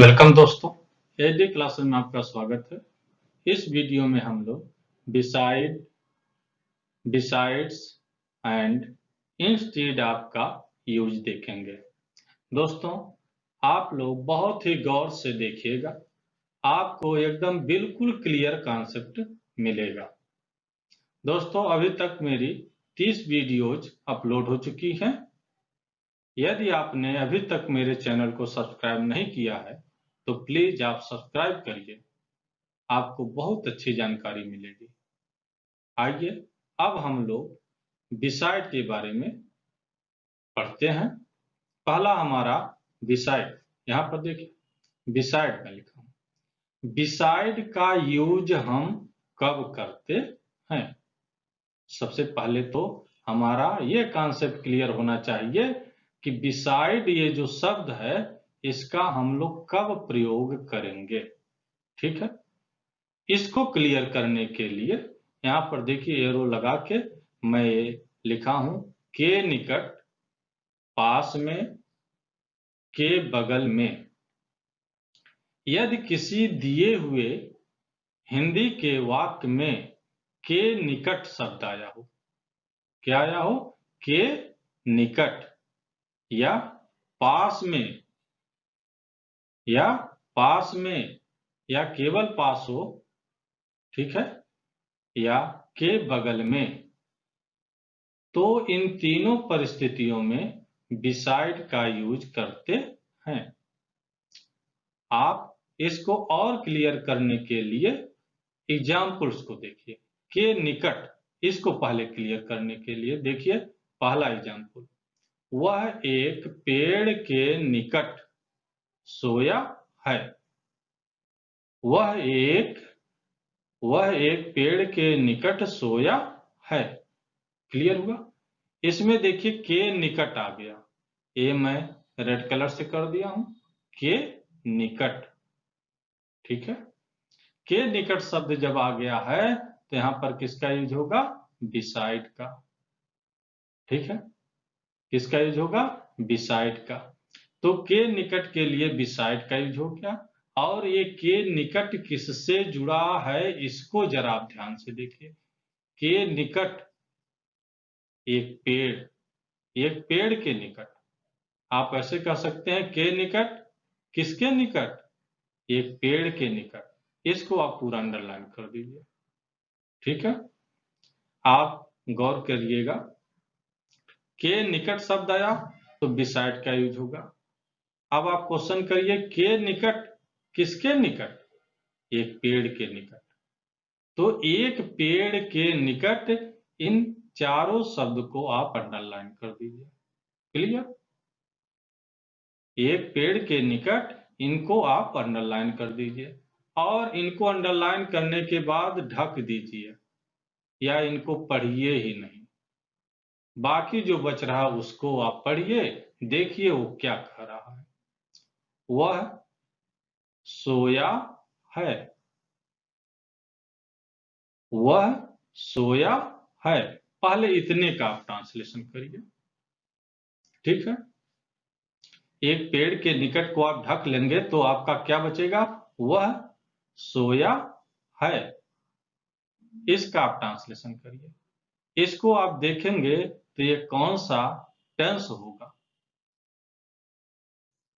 Welcome दोस्तों, AD classes में आपका स्वागत है। इस वीडियो में हम लोग बिसाइड्स एंड इंस्टीड ऑफ का यूज देखेंगे। दोस्तों, आप लोग बहुत ही गौर से देखिएगा, आपको एकदम बिल्कुल क्लियर कॉन्सेप्ट मिलेगा। दोस्तों, अभी तक मेरी 30 वीडियोज अपलोड हो चुकी हैं। यदि आपने अभी तक मेरे चैनल को सब्सक्राइब नहीं किया है तो प्लीज आप सब्सक्राइब करिए, आपको बहुत अच्छी जानकारी मिलेगी। आइए अब हम लोग बिसाइड के बारे में पढ़ते हैं। पहला हमारा बिसाइड, यहाँ पर देखिए बिसाइड में लिखा हूं। बिसाइड का यूज हम कब करते हैं? सबसे पहले तो हमारा ये कॉन्सेप्ट क्लियर होना चाहिए कि बिसाइड ये जो शब्द है इसका हम लोग कब प्रयोग करेंगे। ठीक है, इसको क्लियर करने के लिए यहाँ पर देखिए एरो लगा के मैं ये लिखा हूं, के निकट, पास में, के बगल में। यदि किसी दिए हुए हिंदी के वाक्य में के निकट शब्द आया हो, क्या आया हो? के निकट या पास में या पास में या केवल पास हो, ठीक है, या के बगल में, तो इन तीनों परिस्थितियों में बिसाइड का यूज करते हैं। आप इसको और क्लियर करने के लिए एग्जाम्पल्स को देखिए। के निकट, इसको पहले क्लियर करने के लिए देखिए पहला एग्जाम्पल, वह एक पेड़ के निकट सोया है। वह एक पेड़ के निकट सोया है। क्लियर हुआ? इसमें देखिए के निकट आ गया, ये मैं रेड कलर से कर दिया हूं, के निकट। ठीक है, के निकट शब्द जब आ गया है तो यहां पर किसका यूज होगा? बिसाइड का। ठीक है, किसका यूज होगा? बिसाइड का। तो के निकट के लिए बिसाइड का यूज हो गया। और ये के निकट किससे जुड़ा है इसको जरा आप ध्यान से देखिए। के निकट एक पेड़ के निकट, आप ऐसे कह सकते हैं के निकट, किसके निकट? एक पेड़ के निकट। इसको आप पूरा अंडरलाइन कर दीजिए। ठीक है, आप गौर करिएगा, के निकट शब्द आया तो बिसाइड का यूज होगा। अब आप क्वेश्चन करिए, के निकट किसके निकट? एक पेड़ के निकट। तो एक पेड़ के निकट इन चारों शब्द को आप अंडरलाइन कर दीजिए। क्लियर? एक पेड़ के निकट इनको आप अंडरलाइन कर दीजिए और इनको अंडरलाइन करने के बाद ढक दीजिए या इनको पढ़िए ही नहीं। बाकी जो बच रहा उसको आप पढ़िए, देखिए वो क्या कह रहा है। वह सोया है। वह सोया है, पहले इतने का आप ट्रांसलेशन करिए। ठीक है, एक पेड़ के निकट को आप ढक लेंगे तो आपका क्या बचेगा? वह सोया है। इसका आप ट्रांसलेशन करिए। इसको आप देखेंगे तो ये कौन सा टेंस होगा?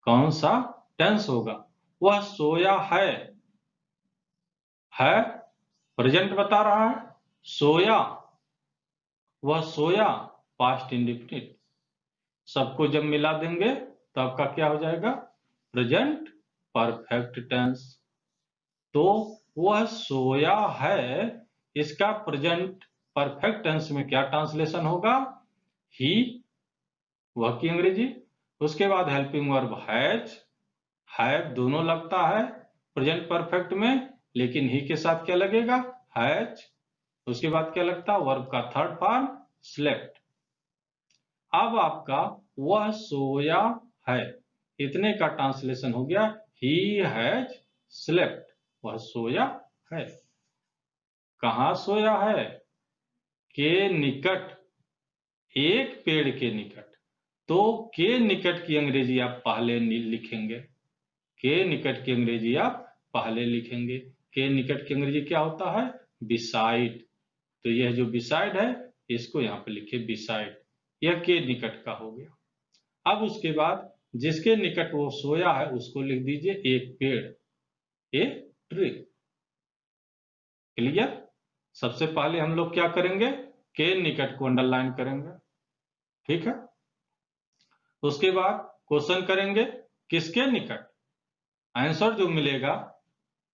कौन सा टेंस होगा? वह सोया है प्रेजेंट बता रहा है, सोया, वह सोया पास्ट इंडेफिनिट। सबको जब मिला देंगे तो आपका क्या हो जाएगा? Present perfect tense. तो वह सोया है, इसका प्रेजेंट परफेक्ट टेंस में क्या ट्रांसलेशन होगा? ही, वह की अंग्रेजी। उसके बाद हेल्पिंग वर्ब हैव दोनों लगता है प्रेजेंट परफेक्ट में, लेकिन ही के साथ क्या लगेगा? हैज। उसके बाद क्या लगता है? वर्ब का थर्ड फॉर्म स्लेप्ट। अब आपका वह सोया है, इतने का ट्रांसलेशन हो गया ही हैज स्लेप्ट। वह सोया है। कहां सोया है? के निकट, एक पेड़ के निकट। तो के निकट की अंग्रेजी आप पहले लिखेंगे। के निकट की अंग्रेजी आप पहले लिखेंगे। के निकट की अंग्रेजी क्या होता है? बिसाइड। तो यह जो बिसाइड है इसको यहाँ पे लिखिए बिसाइड। यह के निकट का हो गया। अब उसके बाद जिसके निकट वो सोया है उसको लिख दीजिए एक पेड़, ए ट्री। क्लियर? सबसे पहले हम लोग क्या करेंगे? के निकट को अंडरलाइन करेंगे। ठीक है। उसके बाद क्वेश्चन करेंगे किसके निकट, आंसर जो मिलेगा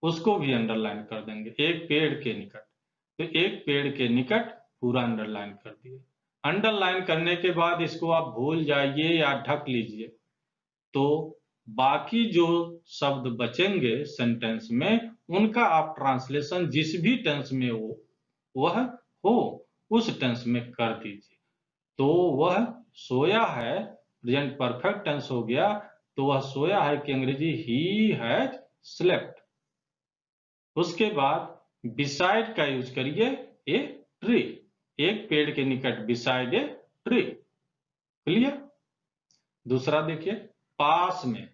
उसको भी अंडरलाइन कर देंगे। एक पेड़ के निकट, तो एक पेड़ के निकट पूरा अंडरलाइन कर दिए। अंडरलाइन करने के बाद इसको आप भूल जाइए या ढक लीजिए, तो बाकी जो शब्द बचेंगे सेंटेंस में उनका आप ट्रांसलेशन जिस भी टेंस में वह हो उस टेंस में कर दीजिए। तो वह सोया है, प्रेजेंट परफेक्ट टेंस हो गया, तो वह सोया है कि अंग्रेजी ही हैज स्लेप्ट। उसके बाद बिसाइड का यूज करिए ए ट्री, एक पेड़ के निकट बिसाइड ए ट्री। क्लियर? दूसरा देखिए पास में,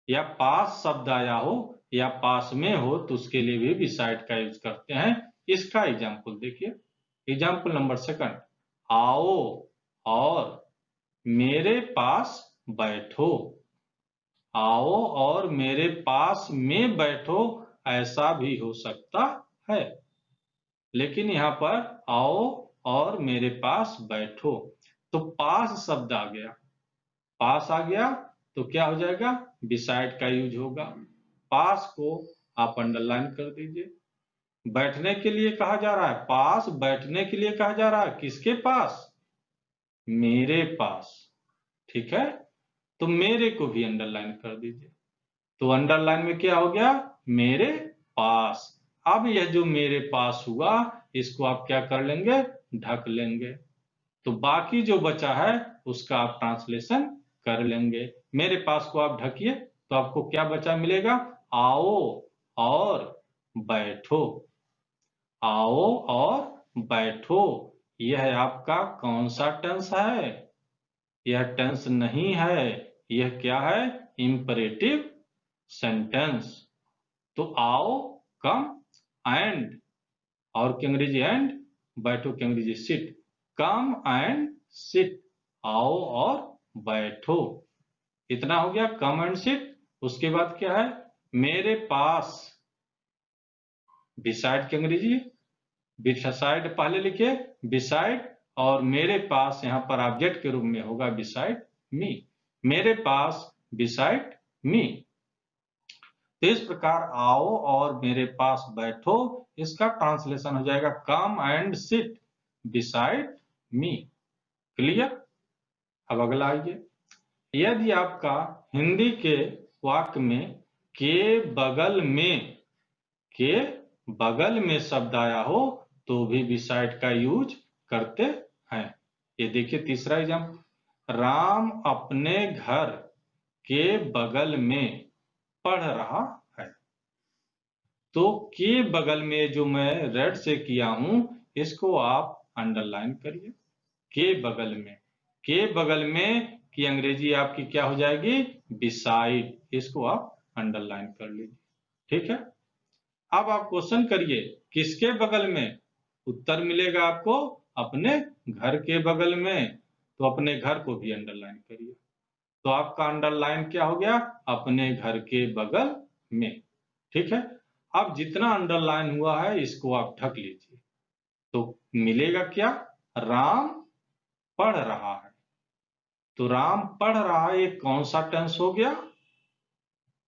या पास शब्द आया हो या पास में हो तो उसके लिए भी बिसाइड का यूज करते हैं। इसका एग्जाम्पल देखिए, एग्जाम्पल नंबर सेकंड, आओ और मेरे पास बैठो। आओ और मेरे पास में बैठो ऐसा भी हो सकता है, लेकिन यहाँ पर आओ और मेरे पास बैठो, तो पास शब्द आ गया। पास आ गया तो क्या हो जाएगा? बिसाइड का यूज होगा। पास को आप अंडरलाइन कर दीजिए। बैठने के लिए कहा जा रहा है, पास बैठने के लिए कहा जा रहा है, किसके पास? मेरे पास। ठीक है, तो मेरे को भी अंडरलाइन कर दीजिए। तो अंडरलाइन में क्या हो गया? मेरे पास। अब यह जो मेरे पास हुआ इसको आप क्या कर लेंगे? ढक लेंगे। तो बाकी जो बचा है उसका आप ट्रांसलेशन कर लेंगे। मेरे पास को आप ढकिए तो आपको क्या बचा मिलेगा? आओ और बैठो। आओ और बैठो। यह आपका कौन सा टेंस है? यह टेंस नहीं है, यह क्या है? Imperative sentence. तो आओ कम एंड, और की अंग्रेजी एंड, बैठो की अंग्रेजी सिट। कम एंड सिट, आओ और बैठो। इतना हो गया कम एंड सिट। उसके बाद क्या है? मेरे पास, बिसाइड की अंग्रेजी, बिसाइड पहले लिखिए बिसाइड, और मेरे पास यहाँ पर ऑब्जेक्ट के रूप में होगा बिसाइड मी। मेरे पास बिसाइड मी। तो इस प्रकार आओ और मेरे पास बैठो, इसका ट्रांसलेशन हो जाएगा come and sit beside me. Clear? अब अगला आइए, यदि आपका हिंदी के वाक्य में के बगल में, के बगल में शब्द आया हो तो भी बिसाइड का यूज करते हैं। ये देखिए तीसरा एग्जाम्पल, राम अपने घर के बगल में पढ़ रहा है। तो के बगल में जो मैं रेड से किया हूं इसको आप अंडरलाइन करिए। के बगल में, के बगल में की अंग्रेजी आपकी क्या हो जाएगी? बिसाइड। इसको आप अंडरलाइन कर लीजिए। ठीक है। अब आप क्वेश्चन करिए किसके बगल में? उत्तर मिलेगा आपको अपने घर के बगल में, तो अपने घर को भी अंडरलाइन करिए। तो आपका अंडरलाइन क्या हो गया? अपने घर के बगल में। ठीक है। अब जितना अंडरलाइन हुआ है इसको आप ढक लीजिए, तो मिलेगा क्या? राम पढ़ रहा है। तो राम पढ़ रहा है, ये कौन सा टेंस हो गया?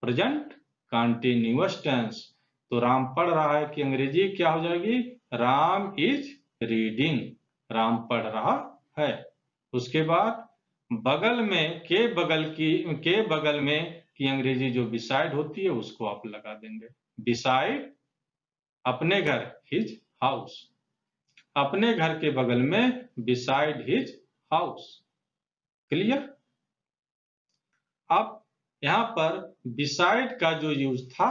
Present continuous tense. तो राम पढ़ रहा है कि अंग्रेजी क्या हो जाएगी? Ram is reading. राम पढ़ रहा है। उसके बाद बगल में, के बगल में की अंग्रेजी जो बिसाइड होती है उसको आप लगा देंगे। बिसाइड अपने घर, हिज हाउस। अपने घर के बगल में बिसाइड हिज हाउस। क्लियर? अब यहाँ पर बिसाइड का जो यूज था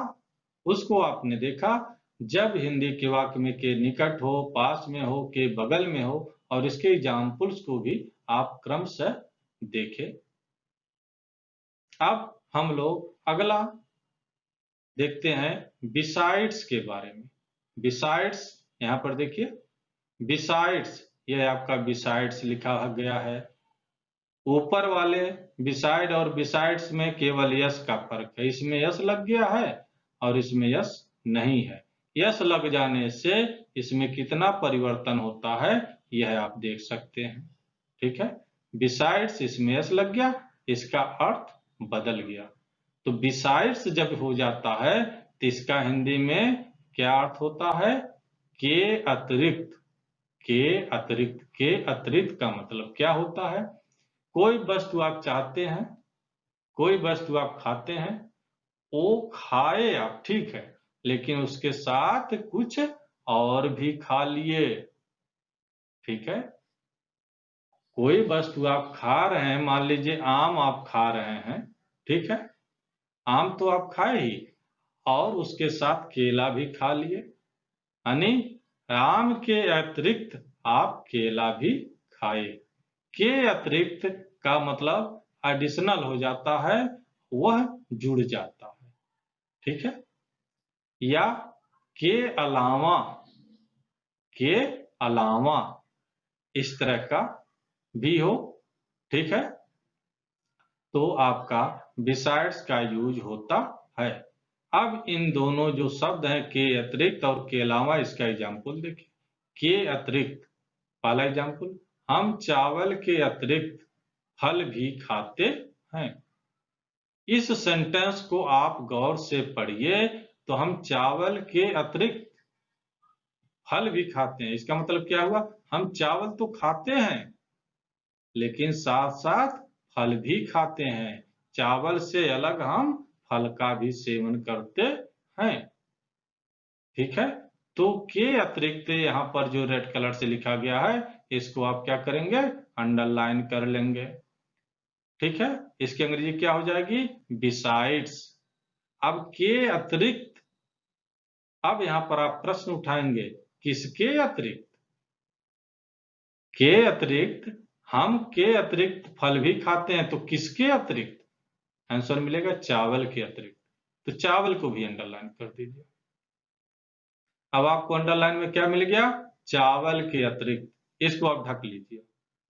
उसको आपने देखा, जब हिंदी के वाक्य में के निकट हो, पास में हो, के बगल में हो, और इसके एग्जाम्पल्स को भी आप क्रमशः देखें। अब हम लोग अगला देखते हैं बिसाइड्स के बारे में। बिसाइड्स, यहाँ पर देखिए बिसाइड्स, ये आपका बिसाइड्स लिखा गया है। ऊपर वाले बिसाइड और बिसाइड्स में केवल यस का फर्क है। इसमें यस लग गया है और इसमें यस नहीं है। यस लग जाने से इसमें कितना परिवर्तन होता है यह आप देख सकते हैं। ठीक है, बिसाइड्स इसमें यस लग गया, इसका अर्थ बदल गया। तो बिसाइड्स जब हो जाता है तो इसका हिंदी में क्या अर्थ होता है? के अतिरिक्त। के अतिरिक्त, के अतिरिक्त का मतलब क्या होता है? कोई वस्तु आप चाहते हैं, कोई वस्तु आप खाते हैं, वो खाए आप, ठीक है, लेकिन उसके साथ कुछ और भी खा लिए। ठीक है, कोई वस्तु आप खा रहे हैं, मान लीजिए आम आप खा रहे हैं, ठीक है, आम तो आप खाए ही और उसके साथ केला भी खा लिए, यानी आम के अतिरिक्त आप केला भी खाए। के अतिरिक्त का मतलब एडिशनल हो जाता है, वह जुड़ जाता है। ठीक है, या के अलावा, के अलावा इस तरह का भी हो। ठीक है, तो आपका बिसाइड्स का यूज होता है। अब इन दोनों जो शब्द हैं के अतिरिक्त और के अलावा, इसका एग्जाम्पल देखिए। के अतिरिक्त, पहला एग्जाम्पल, हम चावल के अतिरिक्त फल भी खाते हैं। इस सेंटेंस को आप गौर से पढ़िए तो हम चावल के अतिरिक्त फल भी खाते हैं, इसका मतलब क्या हुआ? हम चावल तो खाते हैं लेकिन साथ साथ फल भी खाते हैं। चावल से अलग हम फल का भी सेवन करते हैं। ठीक है, तो के अतिरिक्त यहाँ पर जो रेड कलर से लिखा गया है, इसको आप क्या करेंगे? अंडरलाइन कर लेंगे। ठीक है, इसकी अंग्रेजी क्या हो जाएगी? बिसाइड्स। अब के अतिरिक्त, अब यहाँ पर आप प्रश्न उठाएंगे, किसके अतिरिक्त? के अतिरिक्त, हम के अतिरिक्त फल भी खाते हैं, तो किसके अतिरिक्त? आंसर मिलेगा चावल के अतिरिक्त। तो चावल को भी अंडरलाइन कर दीजिए। अब आपको अंडरलाइन में क्या मिल गया? चावल के अतिरिक्त, इसको आप ढक लीजिए।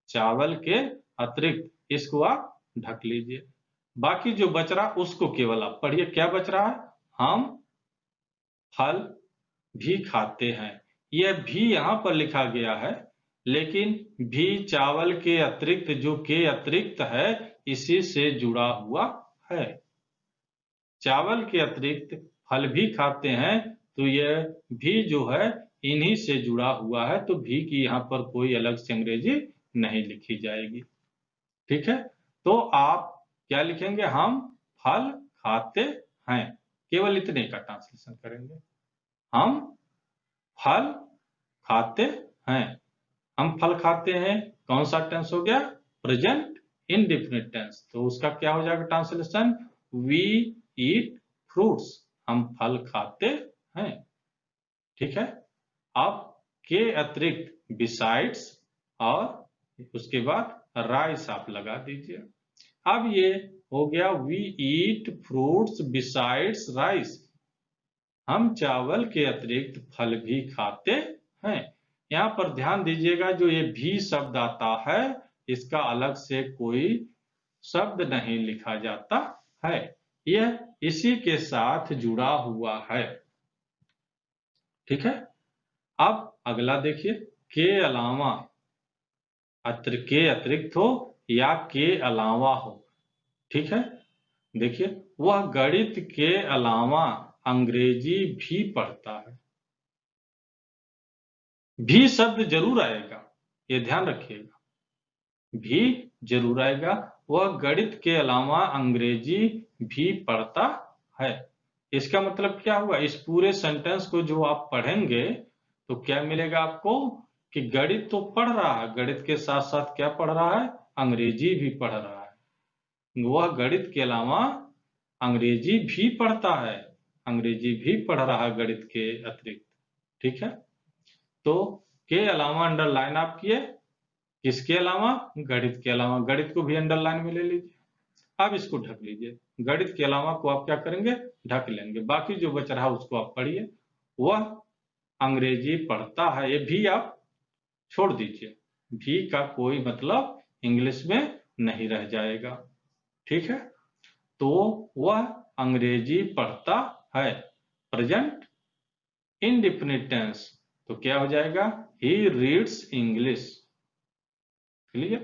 चावल के अतिरिक्त, इसको आप ढक लीजिए। बाकी जो बच रहा उसको केवल आप पढ़िए, क्या बच रहा है? हम फल भी खाते हैं। यह भी यहां पर लिखा गया है, लेकिन भी चावल के अतिरिक्त, जो के अतिरिक्त है, इसी से जुड़ा हुआ है। चावल के अतिरिक्त फल भी खाते हैं, तो यह भी जो है इन्हीं से जुड़ा हुआ है, तो भी की यहाँ पर कोई अलग से अंग्रेजी नहीं लिखी जाएगी। ठीक है, तो आप क्या लिखेंगे? हम फल खाते हैं, केवल इतने का ट्रांसलेशन करेंगे। हम फल खाते हैं। हम फल खाते हैं, कौन सा टेंस हो गया? Present indefinite tense. तो उसका क्या हो जाएगा ट्रांसलेशन? वी ईट फ्रूट्स, हम फल खाते हैं। ठीक है, अब के अतिरिक्त बिसाइड्स और उसके बाद राइस आप लगा दीजिए। अब ये हो गया we eat fruits besides rice, हम चावल के अतिरिक्त फल भी खाते हैं। यहाँ पर ध्यान दीजिएगा, जो ये भी शब्द आता है, इसका अलग से कोई शब्द नहीं लिखा जाता है, यह इसी के साथ जुड़ा हुआ है। ठीक है, अब अगला देखिए, के अलावा, के अतिरिक्त हो या के अलावा हो। ठीक है, देखिए, वह गणित के अलावा अंग्रेजी भी पढ़ता है। भी शब्द जरूर आएगा, ये ध्यान रखिएगा, भी जरूर आएगा। वह गणित के अलावा अंग्रेजी भी पढ़ता है। इसका मतलब क्या हुआ? इस पूरे सेंटेंस को जो आप पढ़ेंगे तो क्या मिलेगा आपको? कि गणित तो पढ़ रहा है, गणित के साथ साथ क्या पढ़ रहा है? अंग्रेजी भी पढ़ रहा है। वह गणित के अलावा अंग्रेजी भी पढ़ता है, अंग्रेजी भी पढ़ रहा है गणित के अतिरिक्त। ठीक है, तो के अलावा अंडरलाइन आप किए, किसके अलावा? गणित के अलावा। गणित को भी अंडरलाइन में ले लीजिए। अब इसको ढक लीजिए, गणित के अलावा को आप क्या करेंगे, ढक लेंगे। बाकी जो बच रहा उसको आप पढ़िए। वह अंग्रेजी पढ़ता है, ये भी आप छोड़ दीजिए, भी का कोई मतलब इंग्लिश में नहीं रह जाएगा, ठीक है। तो वह अंग्रेजी पढ़ता है, प्रेजेंट इंडेफिनिट टेंस, तो क्या हो जाएगा, he reads English. Clear,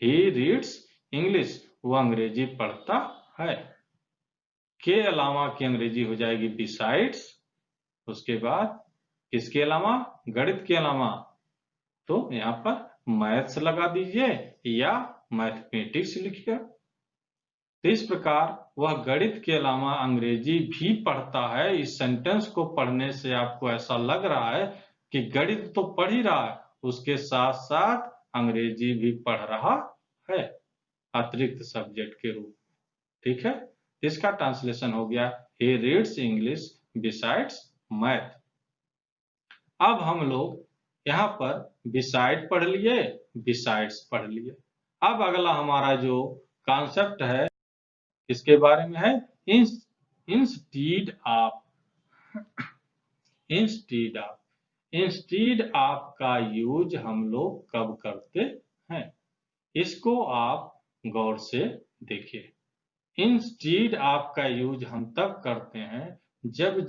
he reads English, वो अंग्रेजी पढ़ता है। के अलावा की अंग्रेजी हो जाएगी बिसाइड्स। उसके बाद किसके अलावा, गणित के अलावा, तो यहाँ पर मैथ्स लगा दीजिए या मैथमेटिक्स लिखिए। तो इस प्रकार वह गणित के अलावा अंग्रेजी भी पढ़ता है। इस सेंटेंस को पढ़ने से आपको ऐसा लग रहा है कि गणित तो पढ़ ही रहा है, उसके साथ साथ अंग्रेजी भी पढ़ रहा है, अतिरिक्त सब्जेक्ट के रूप में, ठीक है। इसका ट्रांसलेशन हो गया, he reads English besides math. अब हम लोग यहाँ पर बिसाइड पढ़ लिए, बिसाइड्स पढ़ लिए। अब अगला हमारा जो कॉन्सेप्ट है इसके बारे में है, instead of. Instead of, instead of का यूज हम लोग कब करते हैं, इसको आप गौर से देखिए। इंस्टीड ऑफ का यूज हम तब करते हैं जब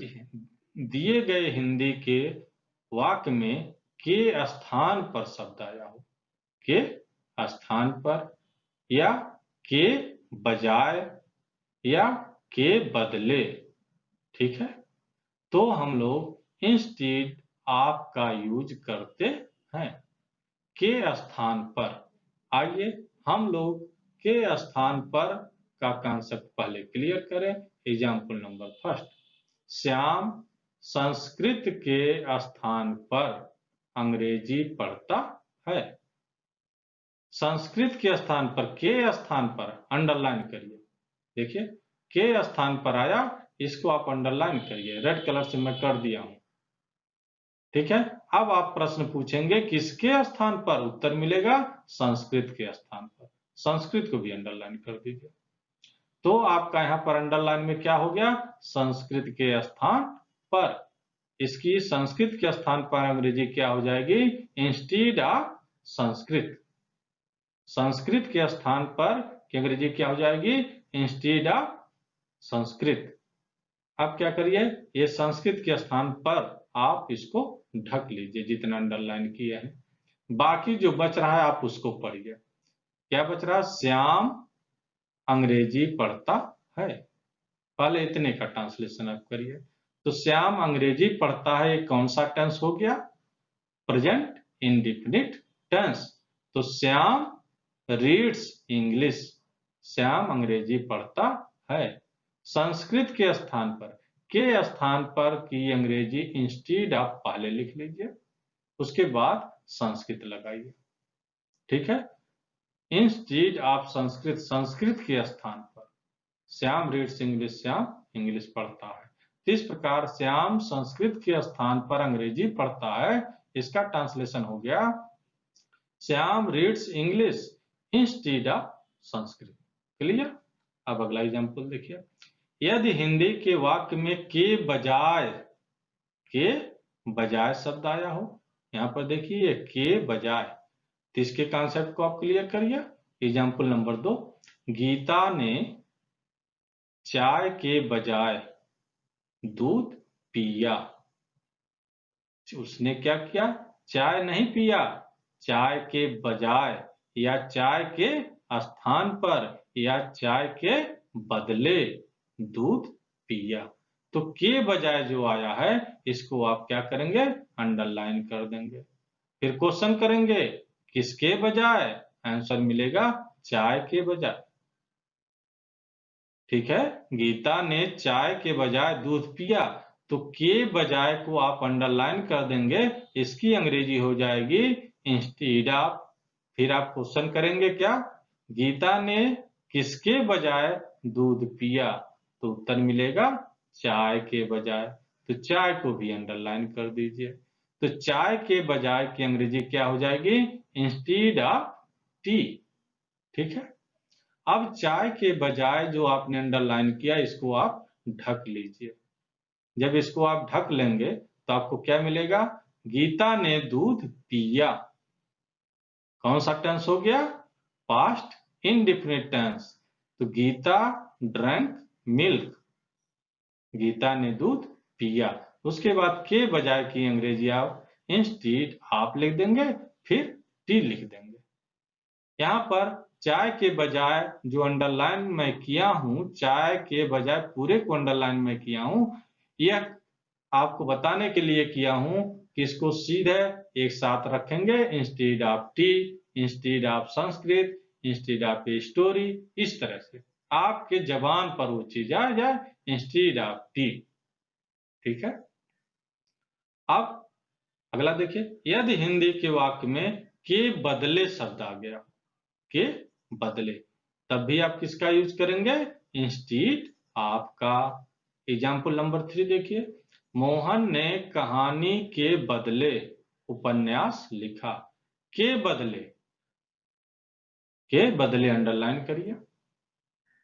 दिए गए हिंदी के वाक्य में के स्थान पर शब्द आया हो, के स्थान पर, या के बजाय, या के बदले, ठीक है। तो हम लोग इंस्टीड ऑफ का यूज करते हैं के स्थान पर। आइए हम लोग के स्थान पर का कॉन्सेप्ट पहले क्लियर करें। Example number first, Shyam Sanskrit के स्थान पर अंग्रेजी पढ़ता है। संस्कृत के स्थान पर, के स्थान पर अंडरलाइन करिए, देखिए के स्थान पर आया, इसको आप अंडरलाइन करिए, रेड कलर से मैं कर दिया हूं, ठीक है। अब आप प्रश्न पूछेंगे किसके स्थान पर, उत्तर मिलेगा संस्कृत के स्थान पर, संस्कृत को भी अंडरलाइन कर दीजिए। तो आपका यहाँ पर अंडरलाइन में क्या हो गया, संस्कृत के स्थान पर। इसकी संस्कृत के स्थान पर अंग्रेजी क्या हो जाएगी, इंस्टीड ऑफ संस्कृत। संस्कृत के स्थान पर की अंग्रेजी क्या हो जाएगी, इंस्टीड ऑफ संस्कृत। अब क्या करिए, ये संस्कृत के स्थान पर आप इसको ढक लीजिए जितना अंडरलाइन किया है। बाकी जो बच रहा है आप उसको पढ़िए। क्या बच रहा है, श्याम अंग्रेजी पढ़ता है। पहले इतने का ट्रांसलेशन आप करिए। तो श्याम अंग्रेजी पढ़ता है, ये कौन सा टेंस हो गया, प्रेजेंट इंडेफिनिट टेंस। तो श्याम रीड्स इंग्लिश, श्याम अंग्रेजी पढ़ता है। संस्कृत के स्थान पर, के स्थान पर की अंग्रेजी इंस्टीड ऑफ पहले लिख लीजिए, उसके बाद संस्कृत लगाइए, ठीक है। इंस्टीड ऑफ संस्कृत, संस्कृत के स्थान पर Shyam reads English, Shyam English पढ़ता है। इस प्रकार श्याम संस्कृत के स्थान पर अंग्रेजी पढ़ता है, इसका ट्रांसलेशन हो गया, Shyam reads English instead of Sanskrit. Clear. अब अगला एग्जाम्पल देखिए, यदि हिंदी के वाक्य में के बजाय शब्द आया हो, यहां पर देखिए के बजाय, तो इसके कॉन्सेप्ट को आप क्लियर करिए। एग्जाम्पल नंबर 2, गीता ने चाय के बजाय दूध पिया। उसने क्या किया, चाय नहीं पिया, चाय के बजाय या चाय के स्थान पर या चाय के बदले दूध पिया। तो के बजाय जो आया है इसको आप क्या करेंगे, अंडरलाइन कर देंगे। फिर क्वेश्चन करेंगे किसके बजाय, आंसर मिलेगा चाय के बजाय, ठीक है। गीता ने चाय के बजाय दूध पिया, तो के बजाय को आप अंडरलाइन कर देंगे, इसकी अंग्रेजी हो जाएगी इंस्टीड ऑफ। फिर आप क्वेश्चन करेंगे क्या, गीता ने किसके बजाय दूध पिया, तो उत्तर मिलेगा चाय के बजाय, तो चाय को भी अंडरलाइन कर दीजिए। तो चाय के बजाय की अंग्रेजी क्या हो जाएगी, इंस्टीड ऑफ टी, ठीक है। अब चाय के बजाय जो आपने अंडरलाइन किया इसको आप ढक लीजिए। जब इसको आप ढक लेंगे तो आपको क्या मिलेगा? गीता ने दूध पिया। कौन सा टेंस हो गया? Past indefinite tense. तो गीता ड्रैंक मिल्क। गीता ने दूध पिया। उसके बाद के बजाय की अंग्रेजी आप इंस्टीड आप लिख देंगे, फिर टी लिख देंगे। यहाँ पर चाय के बजाय जो अंडरलाइन मैं किया हूं, चाय के बजाय पूरे को अंडरलाइन में किया हूं, यह आपको बताने के लिए किया हूं कि इसको सीधे एक साथ रखेंगे। Instead of T, instead of Sanskrit, instead of story, इस तरह से आपके जबान पर वो चीज आ जाए, इंस्टीड ऑफ टी। ठीक है। अब अगला देखिए, यदि हिंदी के वाक्य में के बदले शब्द आ गया, के बदले, तब भी आप किसका यूज करेंगे? इंस्टीड ऑफ का। एग्जाम्पल नंबर 3 देखिए, मोहन ने कहानी के बदले उपन्यास लिखा। के बदले, के बदले अंडरलाइन करिए।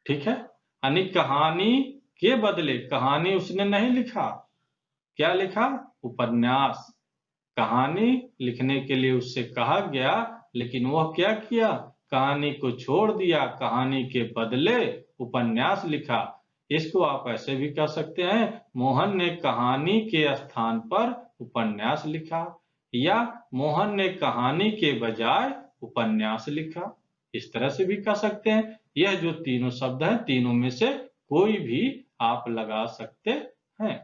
ठीक है। यानी कहानी के बदले, कहानी उसने नहीं लिखा, क्या लिखा? उपन्यास। कहानी लिखने के लिए उससे कहा गया, लेकिन वह क्या किया? कहानी को छोड़ दिया, कहानी के बदले उपन्यास लिखा। इसको आप ऐसे भी कह सकते हैं, मोहन ने कहानी के स्थान पर उपन्यास लिखा, या मोहन ने कहानी के बजाय उपन्यास लिखा। इस तरह से भी कह सकते हैं। यह जो तीनों शब्द हैं, तीनों में से कोई भी आप लगा सकते हैं।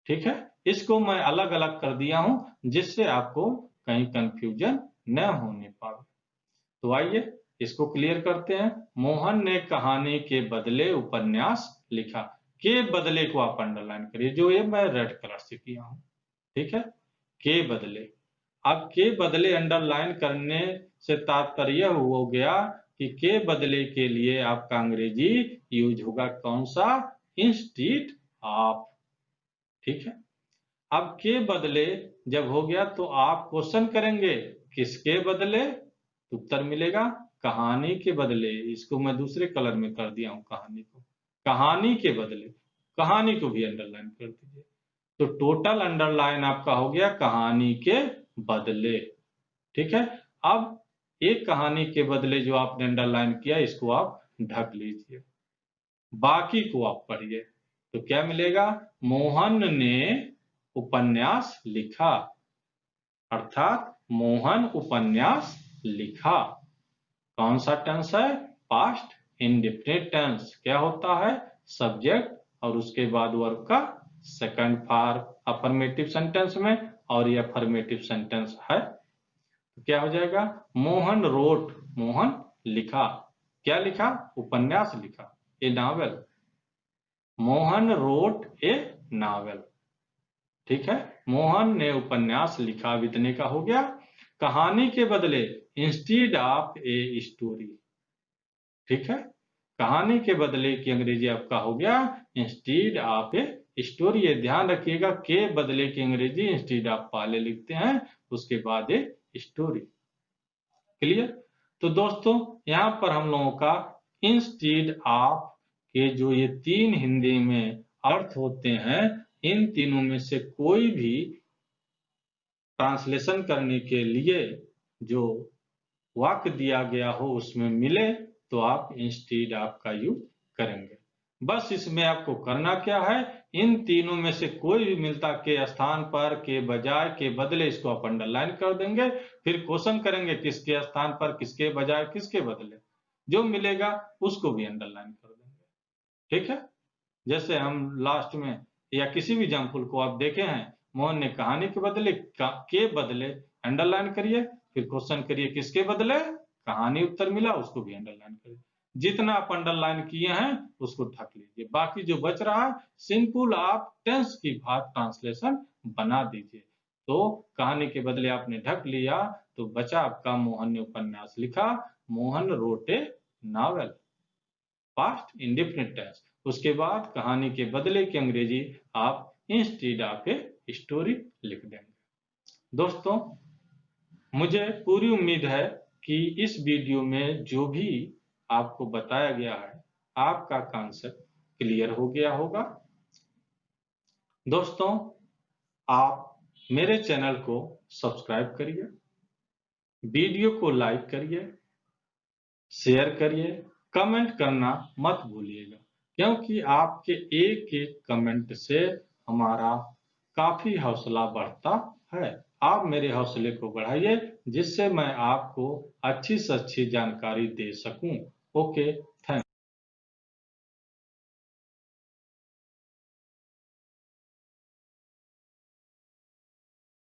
ठीक है। इसको मैं अलग अलग कर दिया हूं जिससे आपको कहीं कंफ्यूजन न होने पाए। तो आइए इसको क्लियर करते हैं। मोहन ने कहानी के बदले उपन्यास लिखा। के बदले को आप अंडरलाइन करिए, जो ये मैं रेड कलर से किया हूं। ठीक है। के बदले। अब के बदले अंडरलाइन करने से तात्पर्य हो गया कि के बदले के लिए आपका अंग्रेजी यूज होगा कौन सा? Instead of. ठीक है। अब के बदले जब हो गया तो आप क्वेश्चन करेंगे, किसके बदले? उत्तर मिलेगा कहानी के बदले। इसको मैं दूसरे कलर में कर दिया हूं, कहानी को। कहानी के बदले, कहानी को भी अंडरलाइन कर दीजिए। तो टोटल अंडरलाइन आपका हो गया कहानी के बदले। ठीक है। अब एक कहानी के बदले जो आपने अंडरलाइन किया, इसको आप ढक लीजिए, बाकी को आप पढ़िए। तो क्या मिलेगा? मोहन ने उपन्यास लिखा, अर्थात मोहन उपन्यास लिखा। कौन सा टेंस है? Past indefinite tense. क्या होता है? सब्जेक्ट और उसके बाद वर्ब का सेकंड फॉर्म अफर्मेटिव सेंटेंस में, और ये अफर्मेटिव सेंटेंस है। तो क्या हो जाएगा? मोहन रोट, मोहन लिखा। क्या लिखा? उपन्यास लिखा, a novel. Mohan wrote a novel. ठीक है। मोहन ने उपन्यास लिखा, इतने का हो गया। कहानी के बदले इंस्टीड ऑफ ए स्टोरी। ठीक है। कहानी के बदले की अंग्रेजी आपका हो गया इंस्टीड ऑफ ए स्टोरी। ये ध्यान रखिएगा, के बदले की अंग्रेजी इंस्टीड ऑफ पहले लिखते हैं, उसके बाद ए स्टोरी। क्लियर? तो दोस्तों यहां पर हम लोगों का इंस्टीड ऑफ के जो ये तीन हिंदी में अर्थ होते हैं, इन तीनों में से कोई भी ट्रांसलेशन करने के लिए जो वाक्य दिया गया हो उसमें मिले तो आप इंस्टीड ऑफ का यूज करेंगे। बस इसमें आपको करना क्या है? इन तीनों में से कोई भी मिलता के स्थान पर, के बजाय, के बदले, इसको आप अंडरलाइन कर देंगे। फिर क्वेश्चन करेंगे किसके स्थान पर, किसके बजाय, किसके बदले। जो मिलेगा उसको भी अंडरलाइन कर देंगे। ठीक है। जैसे हम लास्ट में या किसी भी एग्जाम्पल को आप देखे हैं, मोहन ने कहानी के बदले के बदले, अंडरलाइन करिए, फिर क्वेश्चन करिए किसके बदले, कहानी उत्तर मिला, उसको भी अंडरलाइन करिए। जितना आप अंडरलाइन किए हैं उसको ढक लीजिए, बाकी जो बच रहा है सिंपल आप टेंस की भाग ट्रांसलेशन बना दीजिए। तो कहानी के बदले आपने ढक लिया, तो बचा आपका मोहन ने उपन्यास लिखा, Mohan wrote a novel, past indefinite tense. उसके बाद कहानी के बदले की अंग्रेजी आप इंस्टीड ऑफ ए स्टोरी लिख देंगे। दोस्तों मुझे पूरी उम्मीद है कि इस वीडियो में जो भी आपको बताया गया है, आपका कॉन्सेप्ट क्लियर हो गया होगा। दोस्तों, आप मेरे चैनल को सब्सक्राइब करिए, वीडियो को लाइक करिए, शेयर करिए, कमेंट करना मत भूलिएगा, क्योंकि आपके एक एक कमेंट से हमारा काफी हौसला बढ़ता है। आप मेरे हौसले को बढ़ाइए, जिससे मैं आपको अच्छी से अच्छी जानकारी दे सकूं। Okay, thank